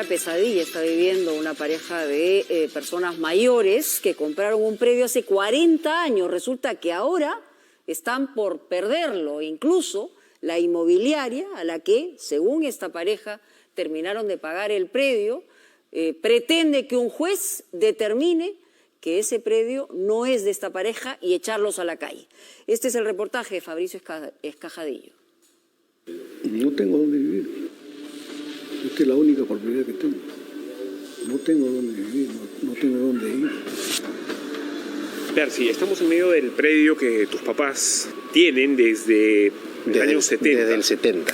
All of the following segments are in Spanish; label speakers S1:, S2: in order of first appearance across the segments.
S1: pesadilla está viviendo una pareja de personas mayores que compraron un predio hace 40 años. Resulta que ahora están por perderlo. Incluso la inmobiliaria a la que, según esta pareja, terminaron de pagar el predio, pretende que un juez determine que ese predio no es de esta pareja y echarlos a la calle. Este es el reportaje de Fabricio Escajadillo.
S2: No tengo dónde vivir. Esta es la única propiedad que tengo. No tengo dónde vivir, no tengo dónde ir.
S3: Percy, estamos en medio del predio que tus papás tienen desde el año 70.
S4: Desde el 70.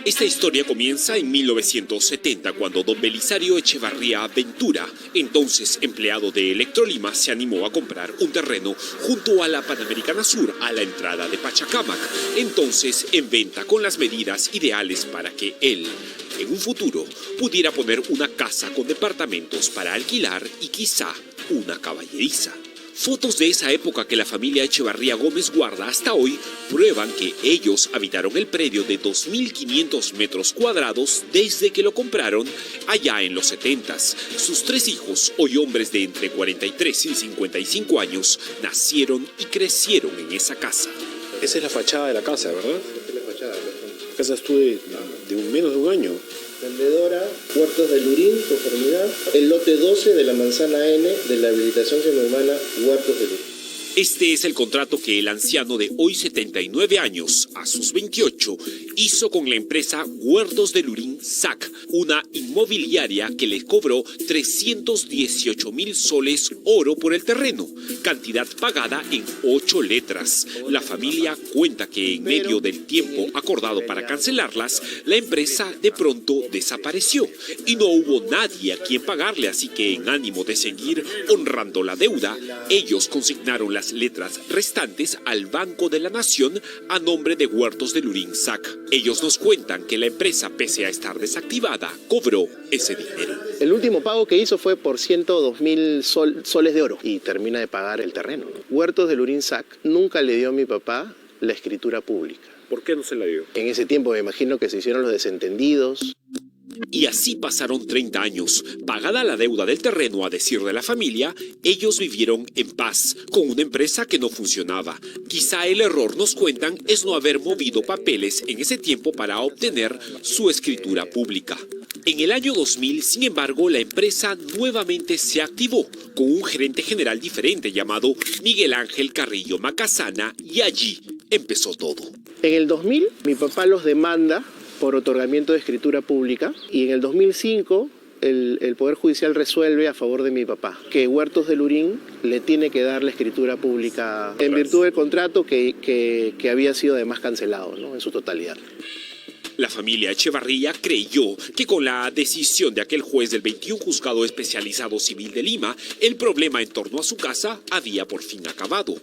S5: Esta historia comienza en 1970, cuando don Belisario Echevarría Ventura, entonces empleado de Electrolima, se animó a comprar un terreno junto a la Panamericana Sur, a la entrada de Pachacámac, entonces en venta con las medidas ideales para que él, en un futuro, pudiera poner una casa con departamentos para alquilar y quizá una caballeriza. Fotos de esa época que la familia Echevarría Gómez guarda hasta hoy prueban que ellos habitaron el predio de 2.500 metros cuadrados desde que lo compraron allá en los 70s. Sus 3 hijos, hoy hombres de entre 43 y 55 años, nacieron y crecieron en esa casa.
S3: Esa es la fachada de la casa, ¿verdad?
S4: Esta es la fachada.
S3: La casa estuve de menos de un año.
S4: Vendedora, Huertos de Lurín, conformidad, el lote 12 de la manzana N de la habilitación que me emana Huertos de Lurín.
S5: Este es el contrato que el anciano de hoy 79 años, a sus 28, hizo con la empresa Huertos de Lurín SAC, una inmobiliaria que le cobró 318.000 soles oro por el terreno, cantidad pagada en 8 letras. La familia cuenta que en medio del tiempo acordado para cancelarlas, la empresa de pronto desapareció y no hubo nadie a quien pagarle, así que en ánimo de seguir honrando la deuda, ellos consignaron las letras restantes al Banco de la Nación a nombre de Huertos de Lurín SAC. Ellos nos cuentan que la empresa, pese a estar desactivada, cobró ese dinero.
S4: El último pago que hizo fue por 102.000 soles de oro y termina de pagar el terreno. Huertos de Lurín SAC nunca le dio a mi papá la escritura pública.
S3: ¿Por qué no se la dio?
S4: En ese tiempo me imagino que se hicieron los desentendidos.
S5: Y así pasaron 30 años. Pagada la deuda del terreno, a decir de la familia, ellos vivieron en paz, con una empresa que no funcionaba. Quizá el error, nos cuentan, es no haber movido papeles en ese tiempo para obtener su escritura pública. En el año 2000, sin embargo, la empresa nuevamente se activó, con un gerente general diferente llamado Miguel Ángel Carrillo Macasana, y allí empezó todo.
S4: En el 2000, mi papá los demanda por otorgamiento de escritura pública y en el 2005 el Poder Judicial resuelve a favor de mi papá que Huertos de Lurín le tiene que dar la escritura pública en virtud del contrato que había sido además cancelado, ¿no?, en su totalidad.
S5: La familia Echevarría creyó que con la decisión de aquel juez del 21 Juzgado Especializado Civil de Lima, el problema en torno a su casa había por fin acabado.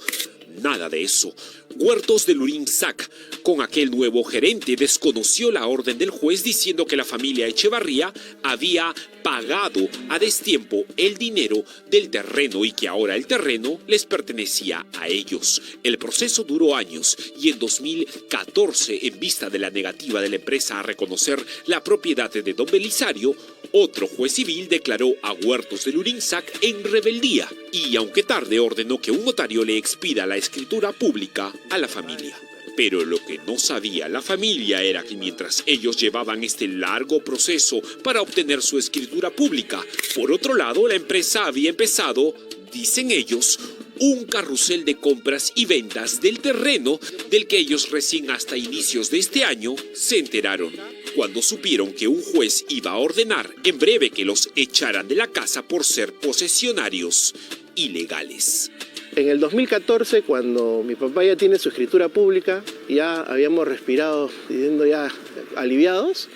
S5: Nada de eso. Huertos de Lurín SAC, con aquel nuevo gerente, desconoció la orden del juez diciendo que la familia Echevarría había pagado a destiempo el dinero del terreno y que ahora el terreno les pertenecía a ellos. El proceso duró años y en 2014, en vista de la negativa de la empresa a reconocer la propiedad de don Belisario, otro juez civil declaró a Huertos de Lurín SAC en rebeldía y, aunque tarde, ordenó que un notario le expida la escritura pública a la familia. Pero lo que no sabía la familia era que mientras ellos llevaban este largo proceso para obtener su escritura pública, por otro lado, la empresa había empezado, dicen ellos, un carrusel de compras y ventas del terreno del que ellos recién hasta inicios de este año se enteraron, cuando supieron que un juez iba a ordenar en breve que los echaran de la casa por ser posesionarios ilegales.
S4: En el 2014, cuando mi papá ya tiene su escritura pública, ya habíamos respirado, diciendo ya aliviados,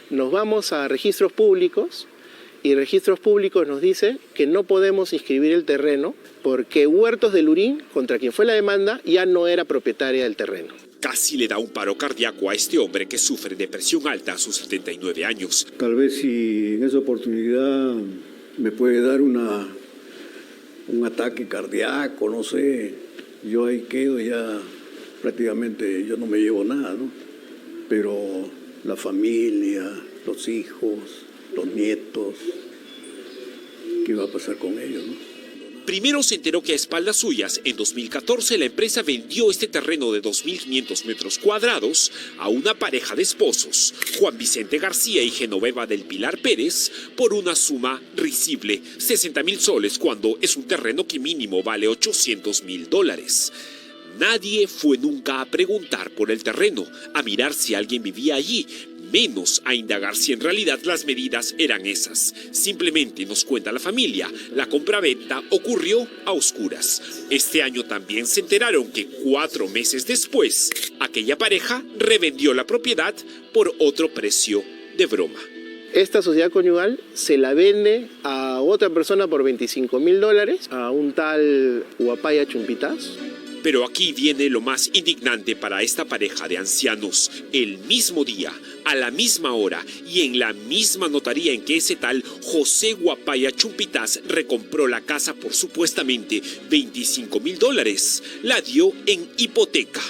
S4: nos vamos a registros públicos y registros públicos nos dice que no podemos inscribir el terreno porque Huertos de Lurín, contra quien fue la demanda, ya no era propietaria del terreno.
S5: Casi le da un paro cardíaco a este hombre que sufre de presión alta a sus 79 años.
S2: Tal vez si en esa oportunidad me puede dar un ataque cardíaco, no sé, yo ahí quedo ya prácticamente, yo no me llevo nada, ¿no? Pero la familia, los hijos, los nietos. ¿Qué va a pasar con ellos, no?
S5: Primero se enteró que a espaldas suyas, en 2014, la empresa vendió este terreno de 2.500 metros cuadrados a una pareja de esposos, Juan Vicente García y Genoveva del Pilar Pérez, por una suma risible, 60.000 soles, cuando es un terreno que mínimo vale $800.000. Nadie fue nunca a preguntar por el terreno, a mirar si alguien vivía allí, menos a indagar si en realidad las medidas eran esas. Simplemente, nos cuenta la familia, la compraventa ocurrió a oscuras. Este año también se enteraron que 4 meses después, aquella pareja revendió la propiedad por otro precio de broma.
S4: Esta sociedad conyugal se la vende a otra persona por $25.000, a un tal Guapaya Chumpitas.
S5: Pero aquí viene lo más indignante para esta pareja de ancianos. El mismo día, a la misma hora y en la misma notaría en que ese tal José Guapaya Chumpitas recompró la casa por supuestamente $25.000, la dio en hipoteca.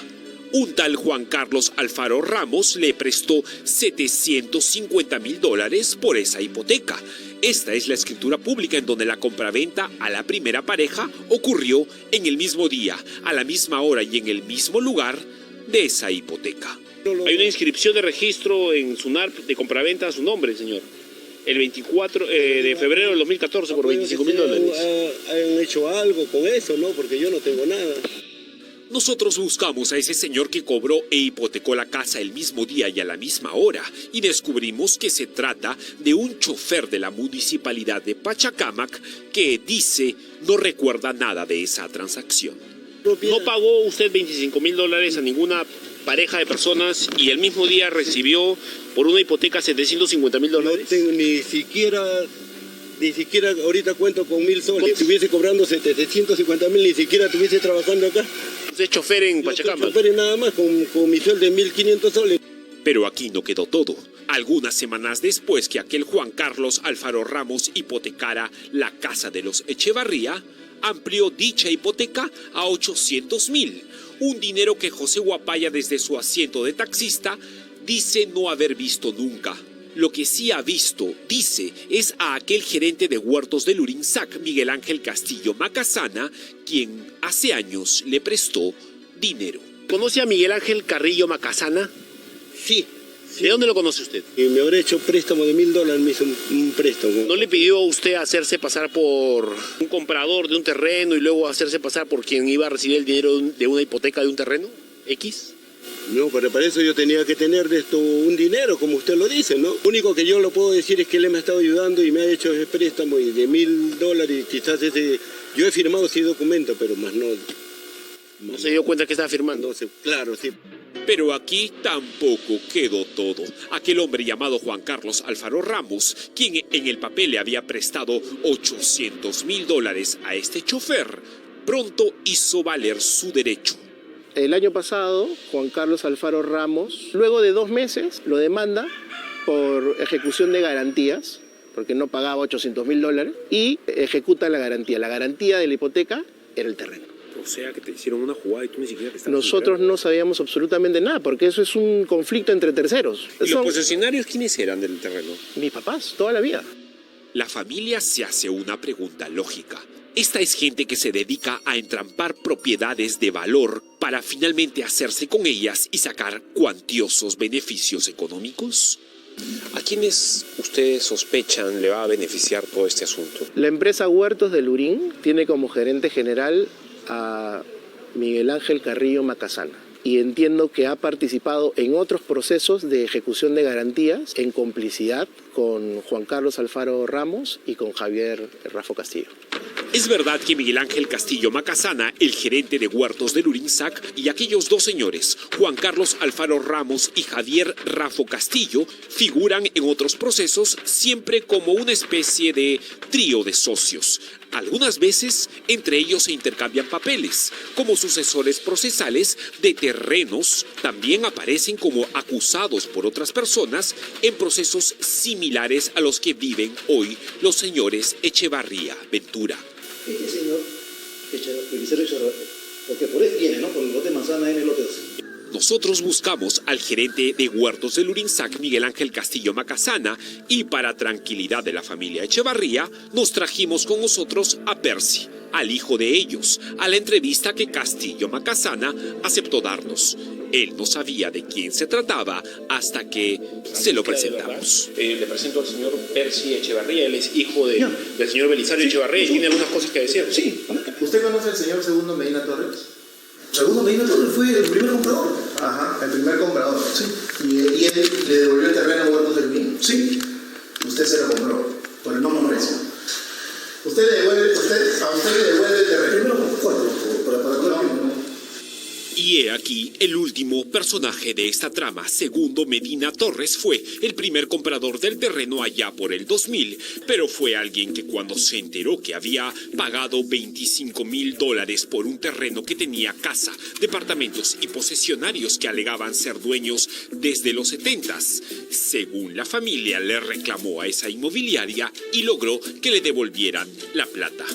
S5: Un tal Juan Carlos Alfaro Ramos le prestó $750.000 por esa hipoteca. Esta es la escritura pública en donde la compraventa a la primera pareja ocurrió en el mismo día, a la misma hora y en el mismo lugar de esa hipoteca.
S3: Hay una inscripción de registro en SUNAR de compraventa a su nombre, señor. El 24 de febrero del 2014 por $25.000.
S2: Han hecho algo con eso, ¿no? Porque yo no tengo nada.
S5: Nosotros buscamos a ese señor que cobró e hipotecó la casa el mismo día y a la misma hora y descubrimos que se trata de un chofer de la municipalidad de Pachacámac que dice no recuerda nada de esa transacción.
S3: ¿No pagó usted $25.000 a ninguna pareja de personas y el mismo día recibió por una hipoteca $750.000?
S6: No tengo ni siquiera ahorita cuento con 1.000 soles. Si estuviese cobrando 750.000, ni siquiera estuviese trabajando acá.
S3: ¿Usted es chofer en Pachacámac?
S6: Chofer nada más, con mi sueldo de 1.500 soles.
S5: Pero aquí no quedó todo. Algunas semanas después que aquel Juan Carlos Alfaro Ramos hipotecara la casa de los Echevarría, amplió dicha hipoteca a $800.000, un dinero que José Guapaya desde su asiento de taxista dice no haber visto nunca. Lo que sí ha visto, dice, es a aquel gerente de huertos del Urinsac, Miguel Ángel Castillo Macasana, quien hace años le prestó dinero.
S3: ¿Conoce a Miguel Ángel Carrillo Macasana?
S6: Sí.
S3: ¿De dónde lo conoce usted?
S6: Y me habrá hecho préstamo de $1.000, me hizo un préstamo.
S3: ¿No le pidió a usted hacerse pasar por un comprador de un terreno y luego hacerse pasar por quien iba a recibir el dinero de una hipoteca de un terreno? ¿X?
S6: No, pero para eso yo tenía que tener de esto un dinero, como usted lo dice, ¿no? Lo único que yo lo puedo decir es que él me ha estado ayudando y me ha hecho ese préstamo y de $1.000, quizás ese... Yo he firmado ese documento, pero más no...
S3: ¿No se dio cuenta que estaba firmando?
S6: No sé, claro, sí.
S5: Pero aquí tampoco quedó todo. Aquel hombre llamado Juan Carlos Alfaro Ramos, quien en el papel le había prestado $800.000 a este chofer, pronto hizo valer su derecho.
S4: El año pasado, Juan Carlos Alfaro Ramos, luego de 2 meses, lo demanda por ejecución de garantías, porque no pagaba $800.000, y ejecuta la garantía. La garantía de la hipoteca era el terreno.
S3: O sea, que te hicieron una jugada y tú ni siquiera te estabas
S4: Nosotros no sabíamos absolutamente nada, porque eso es un conflicto entre terceros.
S3: ¿Y los posesionarios quiénes eran del terreno?
S4: Mis papás, toda la vida.
S5: La familia se hace una pregunta lógica. Esta es gente que se dedica a entrampar propiedades de valor para finalmente hacerse con ellas y sacar cuantiosos beneficios económicos.
S3: ¿A quiénes ustedes sospechan le va a beneficiar todo este asunto?
S4: La empresa Huertos del Lurín tiene como gerente general a Miguel Ángel Carrillo Macasana. Y entiendo que ha participado en otros procesos de ejecución de garantías en complicidad con Juan Carlos Alfaro Ramos y con Javier Rafo Castillo.
S5: Es verdad que Miguel Ángel Castillo Macasana, el gerente de huertos del Urinsac, y aquellos 2 señores, Juan Carlos Alfaro Ramos y Javier Rafo Castillo, figuran en otros procesos siempre como una especie de trío de socios. Algunas veces entre ellos se intercambian papeles. Como sucesores procesales de terrenos, también aparecen como acusados por otras personas en procesos similares a los que viven hoy los señores Echevarría Ventura.
S7: Este señor, Eliseo Echevarría, porque por él viene, ¿no? Con el lote de manzana en el lote 12.
S5: nosotros buscamos al gerente de Huertos del Urinsac, Miguel Ángel Castillo Macasana, y para tranquilidad de la familia Echevarría, nos trajimos con nosotros a Percy, al hijo de ellos, a la entrevista que Castillo Macasana aceptó darnos. Él no sabía de quién se trataba hasta que se lo presentamos.
S3: Le presento al señor Percy Echevarría, él es hijo del señor Belisario Echevarría y tiene algunas cosas que decir.
S7: Sí. ¿Usted conoce al señor Segundo Medina Torres? Segundo Medina Torres fue el primer comprador. Ajá, el primer comprador. Sí. ¿Y él le devolvió el terreno a Huertos del Vino? Sí. Usted se lo compró por el mismo precio. A usted le devuelve el terreno. Primero, para todo el tiempo.
S5: Y he aquí el último personaje de esta trama. Segundo Medina Torres fue el primer comprador del terreno allá por el 2000, pero fue alguien que cuando se enteró que había pagado $25,000 por un terreno que tenía casa, departamentos y posesionarios que alegaban ser dueños desde los 70s, según la familia le reclamó a esa inmobiliaria y logró que le devolvieran la plata.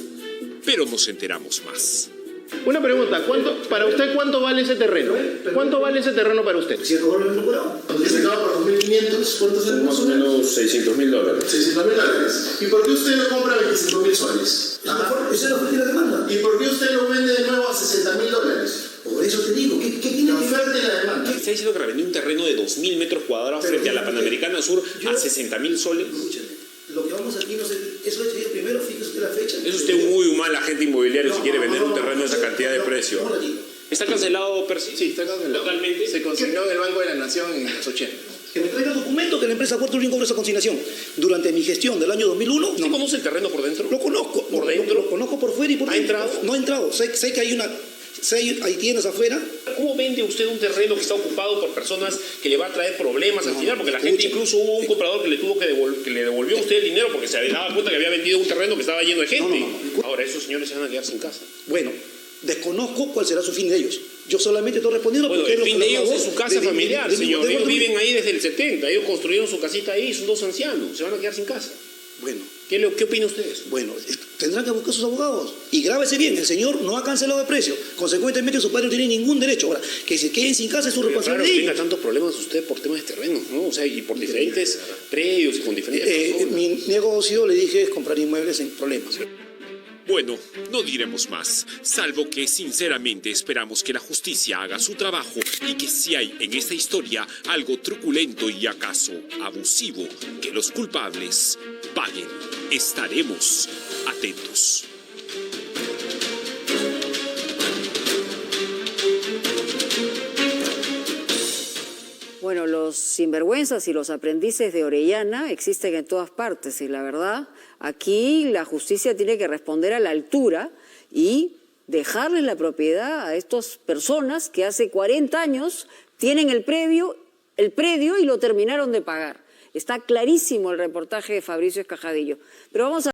S5: Pero nos enteramos más.
S4: Una pregunta, para usted cuánto vale ese terreno? ¿Cuánto vale ese terreno para usted?
S7: Si el gobierno lo procurado. Usted se acaba por 2.500, ¿cuánto sale?
S3: Más o menos $600,000.
S7: $600,000. ¿Y por qué usted lo compra a 25.000 soles? Esa es la oferta y la demanda. ¿Y por qué usted lo vende de nuevo a $60,000? Por eso te digo, ¿qué tiene la oferta y la demanda?
S3: Está diciendo que revendió un terreno de 2.000 metros cuadrados frente a la Panamericana Sur a 60.000 soles.
S7: Lo que vamos aquí, no sé, eso es el primero, fíjese usted la fecha.
S3: Es usted muy mal agente inmobiliario si quiere vender un terreno de esa cantidad de precio. ¿Está cancelado, Percy?
S7: Sí, está cancelado.
S3: Totalmente.
S7: Se consignó en el Banco de la Nación en los 80. Que me traiga documento que la empresa Puerto Rico cobró esa consignación. Durante mi gestión del año 2001...
S3: ¿Usted conoce el terreno por dentro?
S7: Lo conozco.
S3: ¿Por dentro?
S7: Lo conozco por fuera y por dentro.
S3: ¿Ha entrado?
S7: No ha entrado. Sé que hay una... hay tiendas afuera.
S3: ¿Cómo vende usted un terreno que está ocupado por personas que le va a traer problemas al final? Porque la gente, incluso hubo un comprador que le tuvo que le devolvió a usted el dinero porque se daba cuenta que había vendido un terreno que estaba lleno de gente. Ahora esos señores se van a quedar sin casa.
S7: Bueno, desconozco cuál será su fin de ellos. Yo solamente estoy respondiendo
S3: porque... Bueno, el fin de ellos es su casa familiar, señor. Ellos viven ahí desde el 70. Ellos construyeron su casita ahí, son dos ancianos. Se van a quedar sin casa.
S7: Bueno.
S3: ¿Qué opina usted?
S7: Bueno, tendrán que buscar sus abogados. Y grábese bien, el señor no ha cancelado el precio. Consecuentemente, su padre no tiene ningún derecho. Ahora, que se queden sin casa es su responsabilidad.
S3: Claro, tenga tantos problemas usted por temas de terrenos, ¿no? O sea, y por diferentes predios y con diferentes...
S7: mi negocio, le dije, es comprar inmuebles sin problemas.
S5: Bueno, no diremos más, salvo que sinceramente esperamos que la justicia haga su trabajo y que si hay en esta historia algo truculento y acaso abusivo, que los culpables paguen. Estaremos atentos.
S1: Bueno, los sinvergüenzas y los aprendices de Orellana existen en todas partes y la verdad, aquí la justicia tiene que responder a la altura y dejarles la propiedad a estas personas que hace 40 años tienen el predio y lo terminaron de pagar. Está clarísimo el reportaje de Fabricio Escajadillo. Pero vamos a